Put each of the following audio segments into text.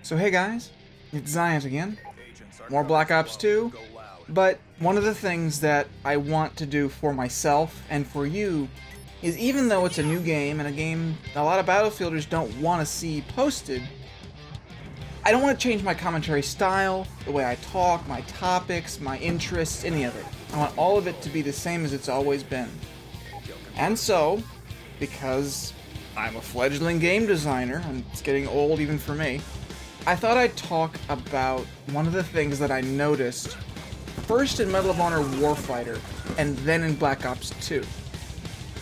So hey guys, it's Zions again. More Black Ops 2, but one of the things that I want to do for myself and for you is, even though it's a new game and a game a lot of Battlefielders don't want to see posted, I don't want to change my commentary style, the way I talk, my topics, my interests, any of it. I want all of it to be the same as it's always been. And so, because I'm a fledgling game designer, and it's getting old even for me, I thought I'd talk about one of the things that I noticed first in Medal of Honor Warfighter and then in Black Ops 2.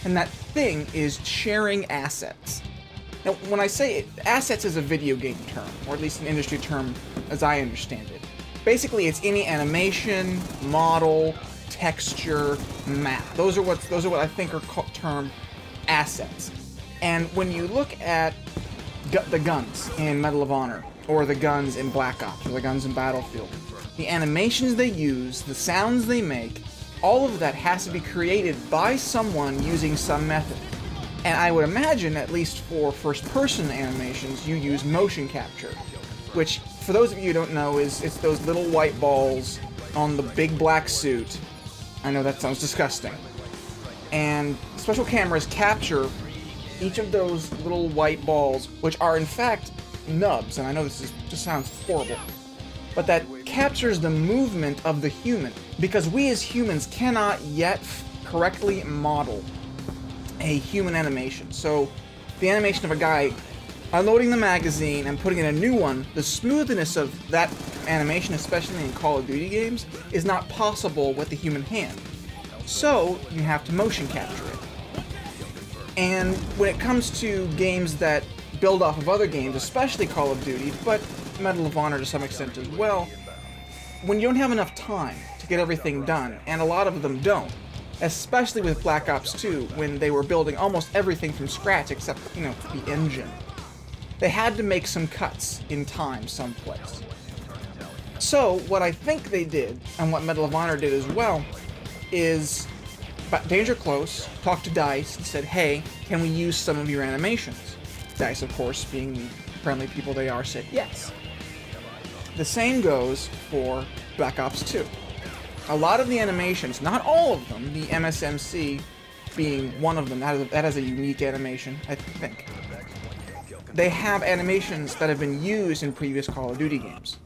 And that thing is sharing assets. Now, when I say it, assets is a video game term, or at least an industry term as I understand it. Basically, it's any animation, model, texture, map. Those are what I think are termed assets. And when you look at the guns in Medal of Honor, or the guns in Black Ops, or the guns in Battlefield, the animations they use, the sounds they make, all of that has to be created by someone using some method. And I would imagine, at least for first-person animations, you use motion capture, which, for those of you who don't know, it's those little white balls on the big black suit. I know that sounds disgusting. And special cameras capture each of those little white balls, which are in fact nubs, and I know this just sounds horrible, but that captures the movement of the human, because we as humans cannot yet correctly model a human animation. So the animation of a guy unloading the magazine and putting in a new one, the smoothness of that animation, especially in Call of Duty games, is not possible with the human hand. So you have to motion capture it. And when it comes to games that build off of other games, especially Call of Duty, but Medal of Honor to some extent as well, when you don't have enough time to get everything done, and a lot of them don't, especially with Black Ops 2, when they were building almost everything from scratch except, the engine, they had to make some cuts in time someplace. So, what I think they did, and what Medal of Honor did as well, is Danger Close talked to DICE and said, hey, can we use some of your animations? DICE, of course, being the friendly people they are, said yes. The same goes for Black Ops 2. A lot of the animations, not all of them, the MSMC being one of them, that has a unique animation, I think. They have animations that have been used in previous Call of Duty games.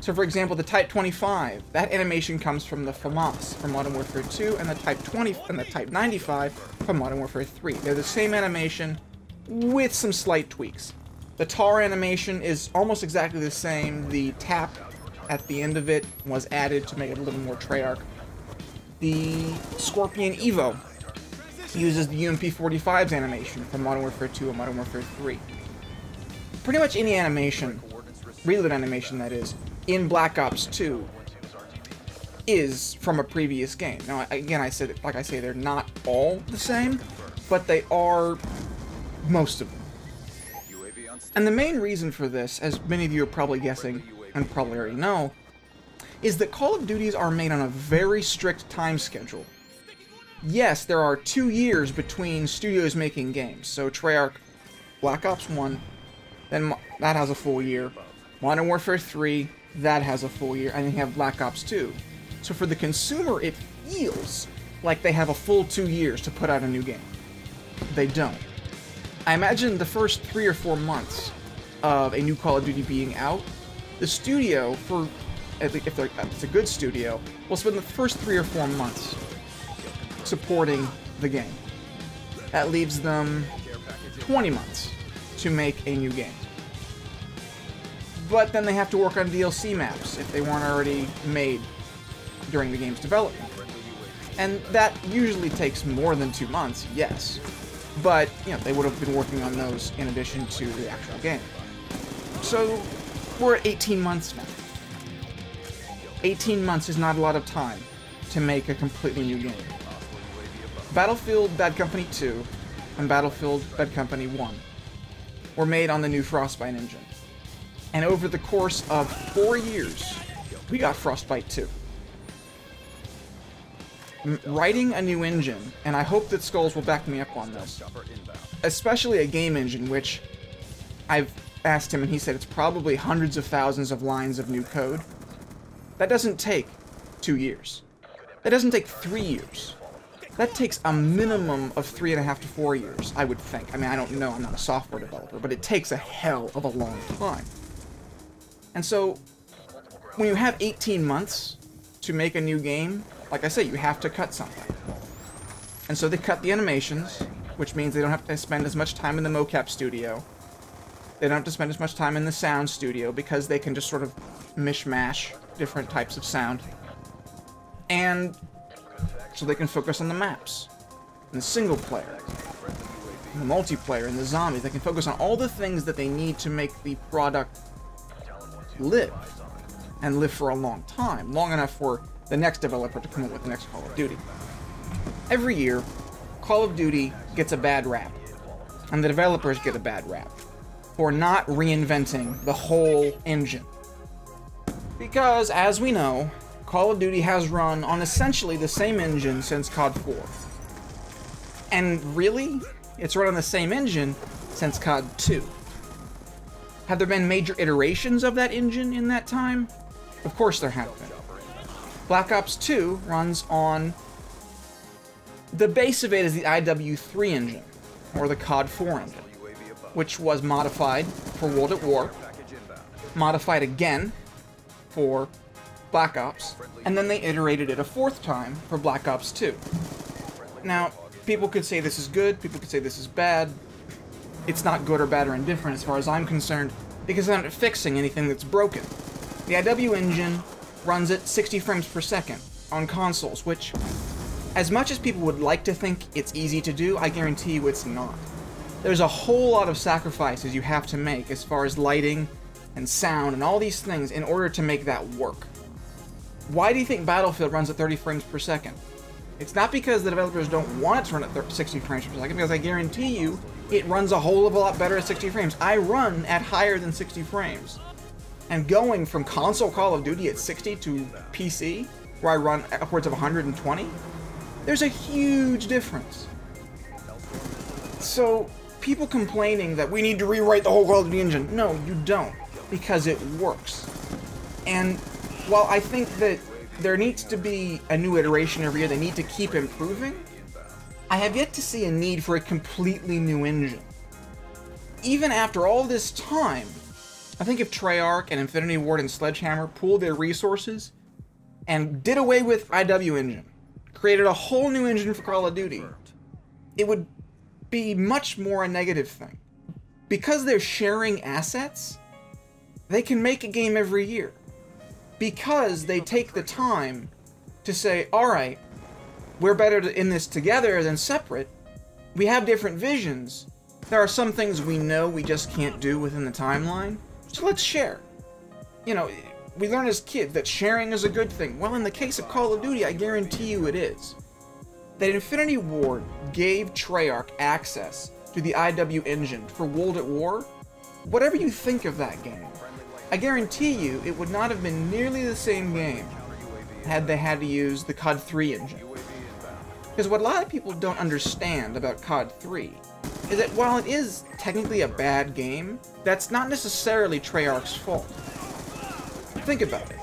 So, for example, the Type 25, that animation comes from the FAMAS from Modern Warfare 2, and the Type 20 and the Type 95 from Modern Warfare 3. They're the same animation with some slight tweaks. The TAR animation is almost exactly the same. The tap at the end of it was added to make it a little more Treyarch. The Scorpion Evo uses the UMP-45's animation from Modern Warfare 2 and Modern Warfare 3. Pretty much any animation, reload animation that is, in Black Ops 2 is from a previous game. Now, again, like I say, they're not all the same, but they are most of them. And the main reason for this, as many of you are probably guessing, and probably already know, is that Call of Duties are made on a very strict time schedule. Yes, there are 2 years between studios making games, so Treyarch, Black Ops 1, then that has a full year. Modern Warfare 3, that has a full year, and then you have Black Ops 2. So for the consumer, it feels like they have a full 2 years to put out a new game. They don't. I imagine the first 3 or 4 months of a new Call of Duty being out, the studio, if it's a good studio, will spend the first 3 or 4 months supporting the game. That leaves them 20 months to make a new game. But then they have to work on DLC maps if they weren't already made during the game's development. And that usually takes more than 2 months, yes. But, they would have been working on those in addition to the actual game. So, we're at 18 months now. 18 months is not a lot of time to make a completely new game. Battlefield Bad Company 2 and Battlefield Bad Company 1 were made on the new Frostbite engine. And over the course of 4 years, we got Frostbite 2. Writing a new engine, and I hope that Skulls will back me up on this, especially a game engine which I've asked him, and he said it's probably hundreds of thousands of lines of new code. That doesn't take 2 years. That doesn't take 3 years. That takes a minimum of 3.5 to 4 years, I would think. I mean, I don't know, I'm not a software developer, but it takes a hell of a long time. And so, when you have 18 months to make a new game, like I say, you have to cut something. And so they cut the animations, which means they don't have to spend as much time in the mocap studio. They don't have to spend as much time in the sound studio because they can just sort of mishmash different types of sound. And so they can focus on the maps, and the single player, and the multiplayer, and the zombies. They can focus on all the things that they need to make the product live, and live for a long time, long enough for the next developer to come up with the next Call of Duty. Every year, Call of Duty gets a bad rap, and the developers get a bad rap for not reinventing the whole engine. Because, as we know, Call of Duty has run on essentially the same engine since COD 4. And really, it's run on the same engine since COD 2. Have there been major iterations of that engine in that time? Of course there have been. Black Ops 2 runs on... the base of it is the IW3 engine, or the COD 4 engine, which was modified for World at War, modified again for Black Ops, and then they iterated it a 4th time for Black Ops 2. Now, people could say this is good, people could say this is bad. It's not good or bad or indifferent as far as I'm concerned, because they're not fixing anything that's broken. The IW engine runs at 60 frames per second on consoles, which, as much as people would like to think it's easy to do, I guarantee you it's not. There's a whole lot of sacrifices you have to make as far as lighting and sound and all these things in order to make that work. Why do you think Battlefield runs at 30 frames per second? It's not because the developers don't want it to run at 60 frames per second, because I guarantee you it runs a whole of a lot better at 60 frames. I run at higher than 60 frames. And going from console Call of Duty at 60 to PC, where I run upwards of 120, there's a huge difference. So, people complaining that we need to rewrite the whole Call of Duty engine. No, you don't, because it works. And while I think that there needs to be a new iteration every year, they need to keep improving, I have yet to see a need for a completely new engine. Even after all this time, I think if Treyarch and Infinity Ward and Sledgehammer pooled their resources and did away with IW engine, created a whole new engine for Call of Duty, it would be much more a negative thing. Because they're sharing assets, they can make a game every year. Because they take the time to say, alright, we're better in this together than separate. We have different visions. There are some things we know we just can't do within the timeline, so let's share. You know, we learn as kids that sharing is a good thing. Well, in the case of Call of Duty, I guarantee you it is. That Infinity Ward gave Treyarch access to the IW engine for World at War, whatever you think of that game, I guarantee you it would not have been nearly the same game had they had to use the COD 3 engine. Because what a lot of people don't understand about COD 3 is that while it is technically a bad game, that's not necessarily Treyarch's fault. Think about it.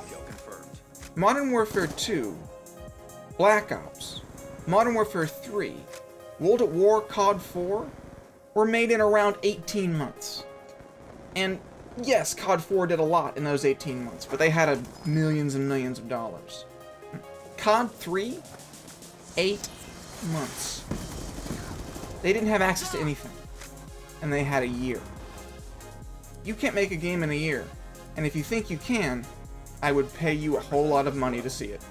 Modern Warfare 2, Black Ops, Modern Warfare 3, World at War, COD 4 were made in around 18 months. And yes, COD 4 did a lot in those 18 months, but they had millions and millions of dollars. COD 3, 8 months. They didn't have access to anything, and they had a year. You can't make a game in a year, and if you think you can, I would pay you a whole lot of money to see it.